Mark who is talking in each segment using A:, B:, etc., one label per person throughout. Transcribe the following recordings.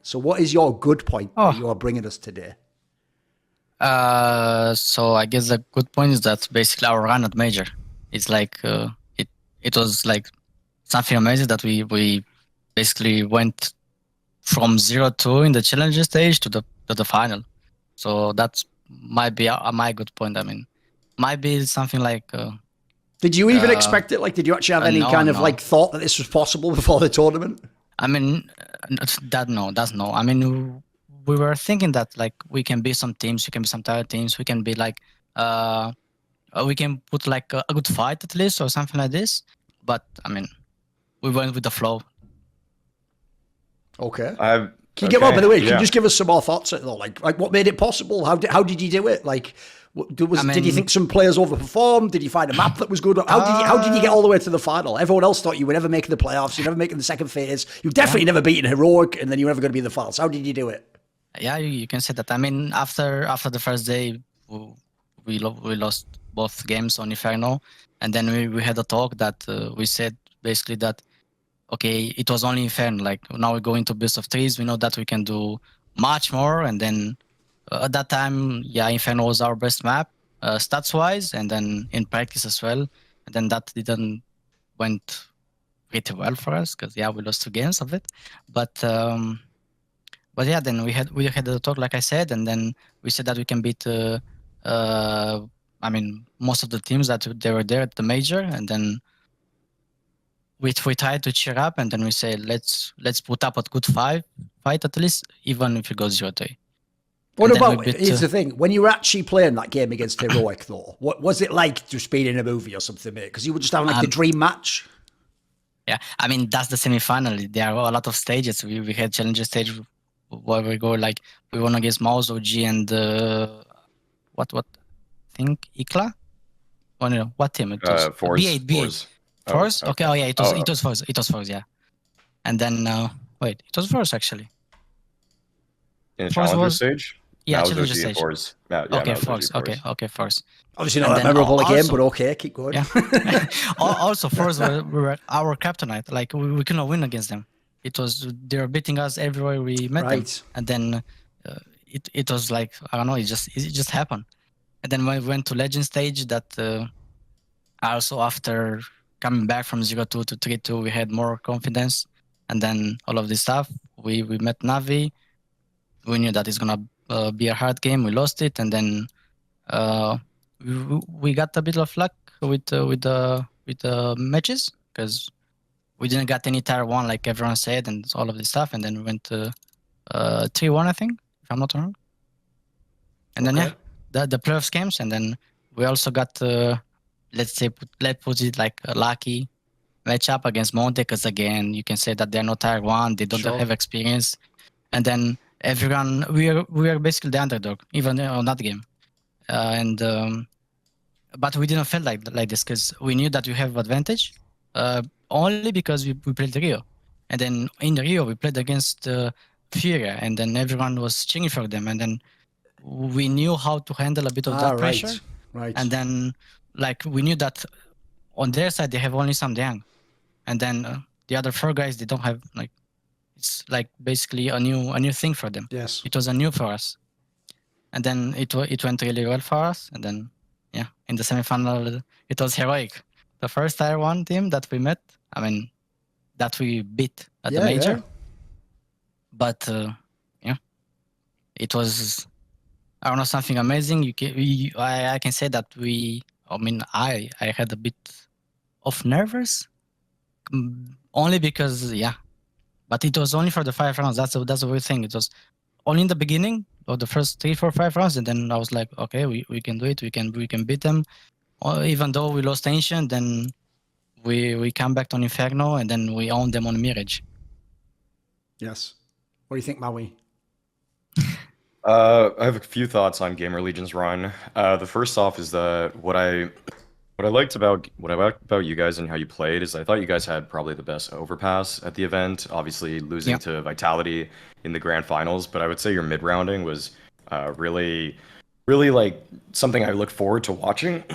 A: So what is your good point
B: Oh.
A: that you are bringing us today?
B: So I guess the good point is that basically our run at major, it's like it was like something amazing that we basically went from 0-2 in the challenger stage to the final. So that's might be my good point. I mean, might be something like.
A: Did you even expect it? Like, did you actually have any kind of like thought that this was possible before the tournament?
B: I mean, that's no. I mean, we were thinking that like we can be some teams, we can be some tired teams, we can be like, we can put like a good fight at least or something like this. But I mean, we went with the flow.
A: Okay. Can you by the way, can you just give us some more thoughts though? Like what made it possible? How did you do it? Like, did you think some players overperformed? Did you find a map that was good? How did you get all the way to the final? Everyone else thought you were never making the playoffs. You're never making the second phase. You've definitely never beaten Heroic, and then you're never going to be in the finals. How did you do it?
B: Yeah, you can say that. I mean, after the first day, we lost both games on Inferno, and then we had a talk that we said basically that okay, it was only Inferno. Like now we're going to best of threes. We know that we can do much more, and then. At that time, yeah, Inferno was our best map, stats-wise, and then in practice as well. And then that didn't went pretty well for us because yeah, we lost 2 games of it. But yeah, then we had a talk like I said, and then we said that we can beat. I mean, most of the teams that they were there at the major, and then we tried to cheer up, and then we say let's put up a good fight at least, even if it goes 0-3.
A: What about, here's the thing, when you were actually playing that game against Heroic though, what was it like just being in a movie or something, mate? Because you were just having like the dream match.
B: Yeah, I mean, that's the semi-final. There are a lot of stages. We had challenger stage where we go like, we won against Maus, OG, and what, I think ICLA? Oh no, what team? It was B8. Force? Okay, oh yeah, it was Force. It was Force, yeah. And then, wait, it was Force actually.
C: In the challenger stage?
B: Yeah, challenger stage.
C: Force.
B: Okay, Force. Okay, Force.
A: Obviously not that memorable again, but okay, keep going.
B: Yeah. Also, Force were our kryptonite. Like we couldn't win against them. They were beating us everywhere we met them. And then it was like, I don't know, it just happened. And then when we went to Legend stage, that also after coming back from 0-2 to 3-2, we had more confidence. And then all of this stuff, we met Navi. We knew that it's gonna be a hard game. We lost it, and then we got a bit of luck with the matches because we didn't get any tier 1 like everyone said, and all of this stuff. And then we went to 3-1, I think, if I'm not wrong. And then the playoffs games, and then we also got let's put it like a lucky matchup against Monte, because again, you can say that they're not tier 1, they don't have experience, and then. Everyone, we are basically the underdog, even on that game, but we didn't feel like this because we knew that we have advantage, only because we played Rio, and then in Rio we played against Furia, and then everyone was cheering for them, and then we knew how to handle a bit of that pressure, and then like we knew that on their side they have only some young, and then the other 4 guys they don't have like. It's like basically a new thing for them.
A: Yes,
B: it was a new for us, and then it went really well for us. And then yeah, in the semifinal it was Heroic, the first tier 1 team that we met. I mean, that we beat at the major. But yeah, it was I don't know, something amazing. I can say that I had a bit of nervous, only because But it was only for the 5 rounds. That's the weird thing. It was only in the beginning of the first 3, 4, 5 rounds, and then I was like, okay, we can do it. We can beat them. Even though we lost Ancient, then we come back on Inferno, and then we own them on Mirage.
A: Yes. What do you think, Maui?
C: I have a few thoughts on GamerLegion's run. The first off is that what I liked about you guys and how you played is I thought you guys had probably the best overpass at the event. Obviously losing to Vitality in the grand finals, but I would say your mid rounding was really like something I look forward to watching.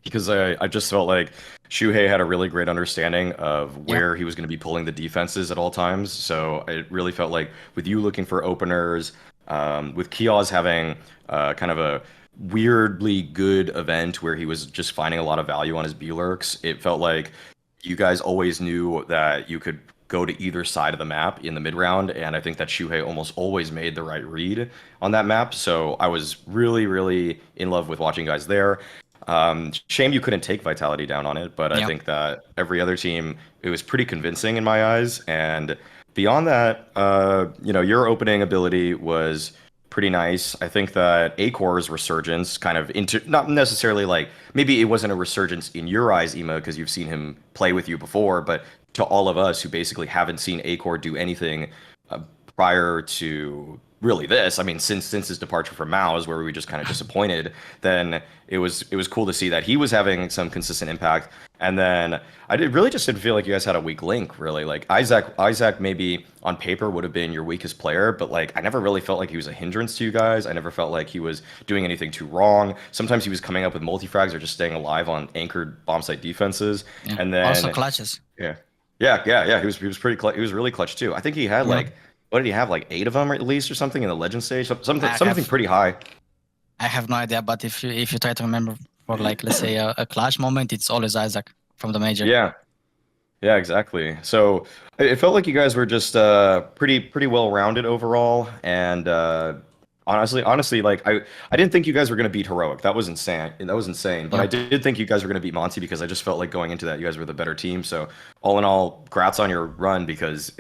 C: because I just felt like Shuhei had a really great understanding of where he was going to be pulling the defenses at all times. So it really felt like with you looking for openers, with Kioz having kind of a weirdly good event where he was just finding a lot of value on his B-lurks, it felt like you guys always knew that you could go to either side of the map in the mid round, and I think that Shuhei almost always made the right read on that map. So I was really, really in love with watching guys there. Shame you couldn't take Vitality down on it, but I think that every other team, it was pretty convincing in my eyes. And beyond that, your opening ability was pretty nice. I think that Acor's resurgence kind of not necessarily like, maybe it wasn't a resurgence in your eyes, Ema, because you've seen him play with you before, but to all of us who basically haven't seen Acor do anything prior to really this, I mean, since his departure from Maus, where we were just kind of disappointed, then it was cool to see that he was having some consistent impact. And then really just didn't feel like you guys had a weak link, really. Like Isaac maybe on paper would have been your weakest player, but like I never really felt like he was a hindrance to you guys. I never felt like he was doing anything too wrong. Sometimes he was coming up with multi-frags or just staying alive on anchored bomb site defenses. Yeah. And then
B: also clutches.
C: Yeah. He was pretty he was really clutch too. I think he had like, what did he have, like 8 of them at least or something in the legend stage? Something pretty high.
B: I have no idea, but if you try to remember for like, let's say a clutch moment, it's always Isaac from the major.
C: Yeah, exactly. So it felt like you guys were just pretty well rounded overall, and honestly, like I didn't think you guys were gonna beat Heroic. That was insane. But I did think you guys were gonna beat Monty because I just felt like going into that you guys were the better team. So all in all, congrats on your run because.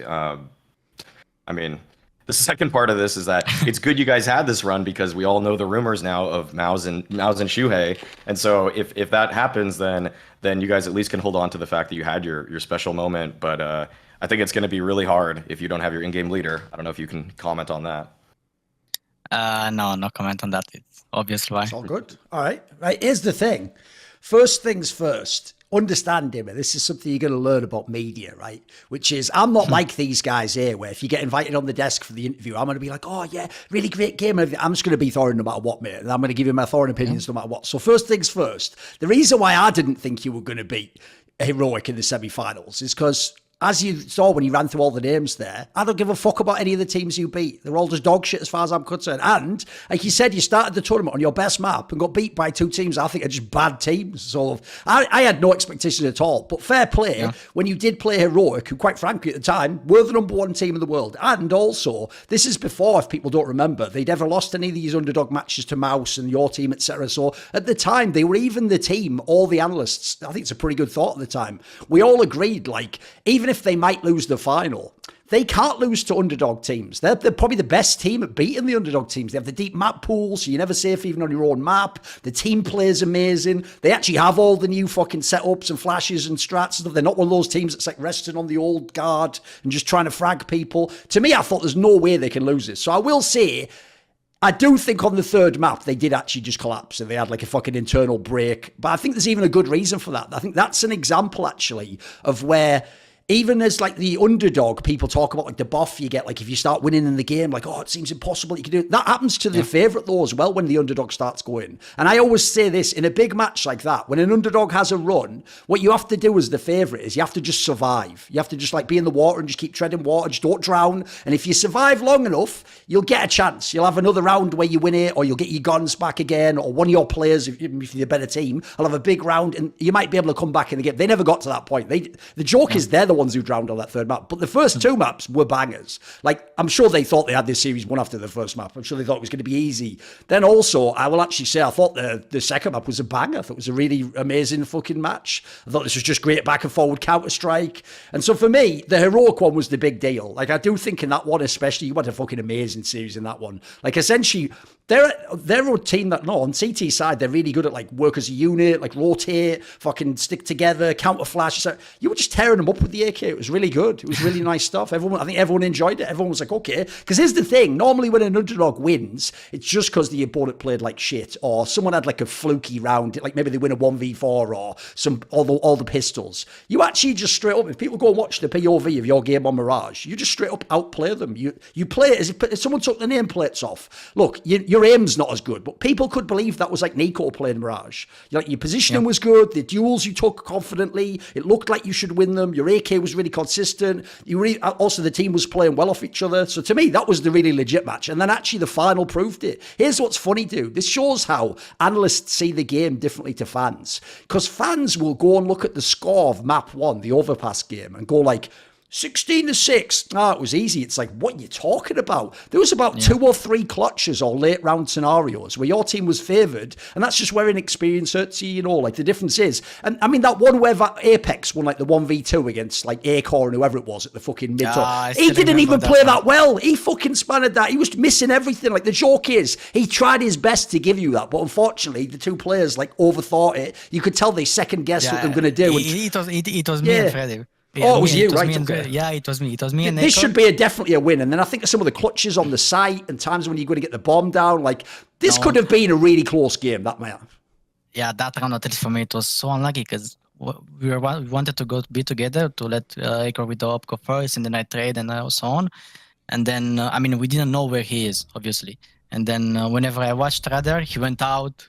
C: I mean, the second part of this is that it's good you guys had this run because we all know the rumors now of Maus and Shuhei, and so if that happens, then you guys at least can hold on to the fact that you had your special moment. But I think it's going to be really hard if you don't have your in-game leader. I don't know if you can comment on that.
B: No comment on that. It's obviously why.
A: It's all good. All right. Here's the thing. First things first. Understand him. This is something you're going to learn about media, right? Which is, I'm not like these guys here, where if you get invited on the desk for the interview, I'm going to be like, oh yeah, really great game. I'm just going to be Thorin no matter what, mate. And I'm going to give you my Thorin opinions no matter what. So first things first, the reason why I didn't think you were going to beat Heroic in the semi-finals is because, as you saw when you ran through all the names there, I don't give a fuck about any of the teams you beat. They're all just dog shit as far as I'm concerned. And, like you said, you started the tournament on your best map and got beat by 2 teams I think are just bad teams. So I had no expectation at all. But fair play, when you did play Heroic, who quite frankly at the time were the #1 team in the world. And also, this is before, if people don't remember, they'd ever lost any of these underdog matches to Maus and your team, etc. So at the time, they were even the team, all the analysts, I think it's a pretty good thought at the time. We all agreed, like, even if they might lose the final, they can't lose to underdog teams. They're probably the best team at beating the underdog teams. They have the deep map pool, so you're never safe even on your own map. The team play is amazing. They actually have all the new fucking setups and flashes and strats and stuff. They're not one of those teams that's like resting on the old guard and just trying to frag people. To me, I thought there's no way they can lose this. So I will say, I do think on the third map, they did actually just collapse and they had like a fucking internal break. But I think there's even a good reason for that. I think that's an example actually of where, even as like the underdog, people talk about like the buff you get, like if you start winning in the game, like, oh, it seems impossible you can do it. That happens to the favourite though as well when the underdog starts going. And I always say this, in a big match like that, when an underdog has a run, what you have to do as the favourite is you have to just survive. You have to just like be in the water and just keep treading water, just don't drown. And if you survive long enough, you'll get a chance. You'll have another round where you win it, or you'll get your guns back again, or one of your players, if you're a better team, will have a big round and you might be able to come back in the game. They never got to that point. The joke is they're the ones who drowned on that third map. But the first 2 maps were bangers. Like, I'm sure they thought they had this series won after the first map. I'm sure they thought it was going to be easy. Then also, I will actually say, I thought the second map was a banger. I thought it was a really amazing fucking match. I thought this was just great back and forward Counter-Strike. And so for me, the Heroic one was the big deal. Like, I do think in that one especially, you had a fucking amazing series in that one. Like, essentially, they're a team that, no, on CT side, they're really good at like work as a unit, like rotate, fucking stick together, counter flash. So you were just tearing them up with the AK. It was really good. It was really nice stuff. I think everyone enjoyed it. Everyone was like, okay. Because here's the thing. Normally when an underdog wins, it's just because the opponent played like shit, or someone had like a fluky round, like maybe they win a 1v4 or all the pistols. You actually just straight up, if people go and watch the POV of your game on Mirage, you just straight up outplay them. You play it as if someone took the nameplates off. Look, you're your aim's not as good, but people could believe that was like Nico playing Mirage. Like your positioning was good, the duels you took confidently, it looked like you should win them, your AK was really consistent, also the team was playing well off each other. So to me, that was the really legit match. And then actually the final proved it. Here's what's funny, dude. This shows how analysts see the game differently to fans. Because fans will go and look at the score of map 1, the overpass game, and go like, 16-6. It was easy. It's like, what are you talking about? There was about 2 or 3 clutches or late round scenarios where your team was favoured, and that's just where inexperience hurts you, like the difference is. And I mean, that one where Apex won like the 1v2 against like Acor and whoever it was at the fucking mid-top. He didn't even play that well. He fucking spanned that. He was missing everything. Like the joke is, he tried his best to give you that, but unfortunately, the 2 players like overthought it. You could tell they second guessed what they were going to do.
B: It was me and Freddy.
A: Yeah, it was you, right? Okay.
B: It was me. It was me and
A: this should be definitely a win. And then I think some of the clutches on the site and times when you're going to get the bomb down, like this could have been a really close game. That might have.
B: Yeah, that round at least for me it was so unlucky because we wanted to be together to let Acor with the op go first in the night trade and so on. And then we didn't know where he is, obviously. And then whenever I watched Radar, he went out.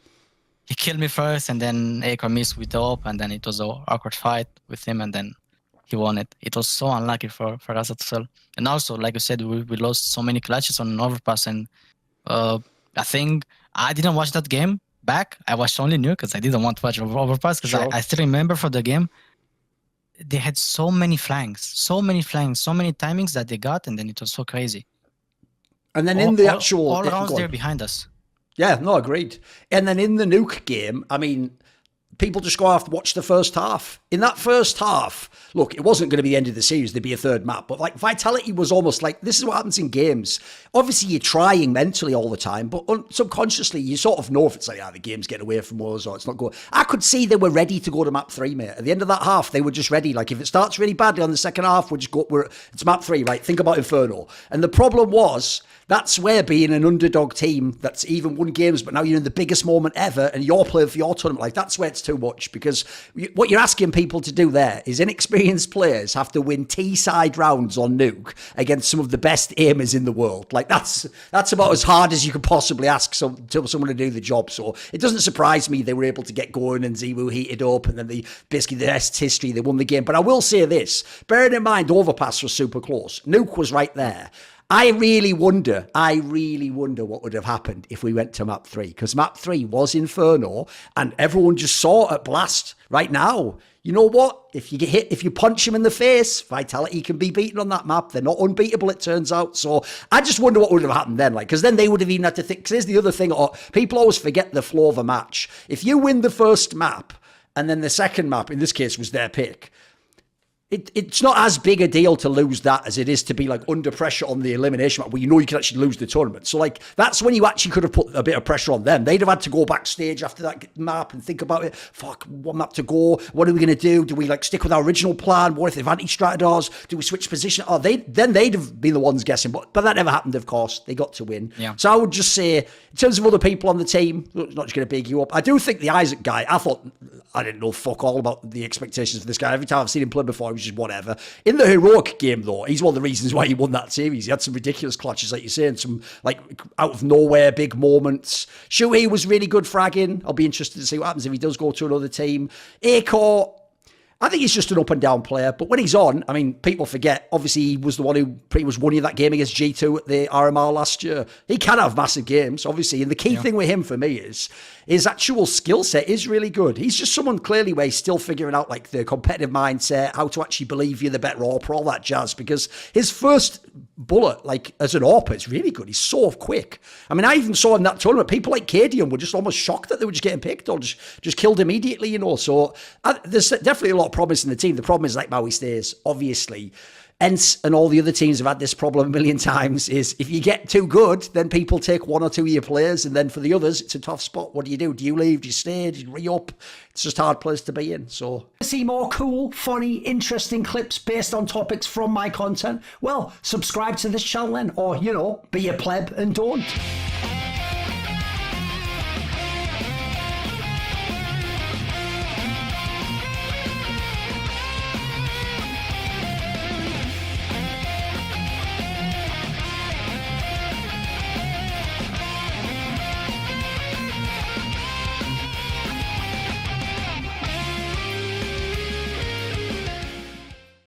B: He killed me first, and then Acor missed with the op, and then it was an awkward fight with him, and then he won it. It was so unlucky for us as well. And also, like you said, we lost so many clutches on overpass, and I think I didn't watch that game back. I watched only Nuke because I didn't want to watch overpass because I still remember for the game, they had so many flanks, so many timings that they got, and then it was so crazy.
A: And then in the actual...
B: All rounds they're behind us.
A: Yeah, no, agreed. And then in the Nuke game, people just go off to watch the first half. In that first half, look, it wasn't going to be the end of the series. There'd be a third map. But like Vitality was almost like, this is what happens in games. Obviously, you're trying mentally all the time, but subconsciously, you sort of know if it's like, the game's getting away from us or it's not going. I could see they were ready to go to map 3, mate. At the end of that half, they were just ready. Like, if it starts really badly on the second half, it's map 3, right? Think about Inferno. And the problem was, that's where being an underdog team that's even won games, but now you're in the biggest moment ever and you're playing for your tournament, like that's where it's too much, because what you're asking people to do there is inexperienced players have to win T-side rounds on Nuke against some of the best aimers in the world. Like that's about as hard as you could possibly ask someone to do the job. So it doesn't surprise me they were able to get going and Ziwu heated up and then basically the rest history, they won the game. But I will say this, bearing in mind Overpass was super close. Nuke was right there. I really wonder what would have happened if we went to map 3, because map 3 was Inferno and everyone just saw it at Blast right now. You know what? If you get hit, if you punch him in the face, Vitality can be beaten on that map. They're not unbeatable, it turns out. So I just wonder what would have happened then, because then they would have even had to think, because here's the other thing, people always forget the flow of a match. If you win the first map and then the second map, in this case, was their pick, it's not as big a deal to lose that as it is to be like under pressure on the elimination map where you know you can actually lose the tournament. So like that's when you actually could have put a bit of pressure on them. They'd have had to go backstage after that map and think about it. Fuck, one map to go. What are we going to do? Do we like stick with our original plan? What if they've anti-stratted ours? Do we switch position? Then they'd have been the ones guessing. But that never happened, of course. They got to win. Yeah. So I would just say, in terms of other people on the team, not just going to big you up. I do think the Isaac guy, I didn't know fuck all about the expectations for this guy. Every time I've seen him play before, he was just whatever. In the heroic game, though, he's one of the reasons why he won that series. He had some ridiculous clutches, like you're saying, some like out of nowhere big moments. Shuhei was really good fragging. I'll be interested to see what happens if he does go to another team. Acor, I think he's just an up and down player, but when he's on, people forget, obviously he was the one who pretty much won you that game against G2 at the RMR last year. He can have massive games, obviously, and the key thing with him for me is his actual skill set is really good. He's just someone clearly where he's still figuring out like the competitive mindset, how to actually believe you're the better AWPer, all that jazz, because his first bullet, like as an AWPer, is really good. He's so quick. I even saw in that tournament, people like Cadian were just almost shocked that they were just getting picked or just killed immediately, So there's definitely a lot of promise in the team. The problem is like Maui stays, obviously. ENCE and all the other teams have had this problem a million times, is if you get too good, then people take one or two of your players, and then for the others, it's a tough spot. What do you do? Do you leave? Do you stay? Do you re-up? It's just a hard place to be in, so. See more cool, funny, interesting clips based on topics from my content? Well, subscribe to this channel then, or, be a pleb and don't.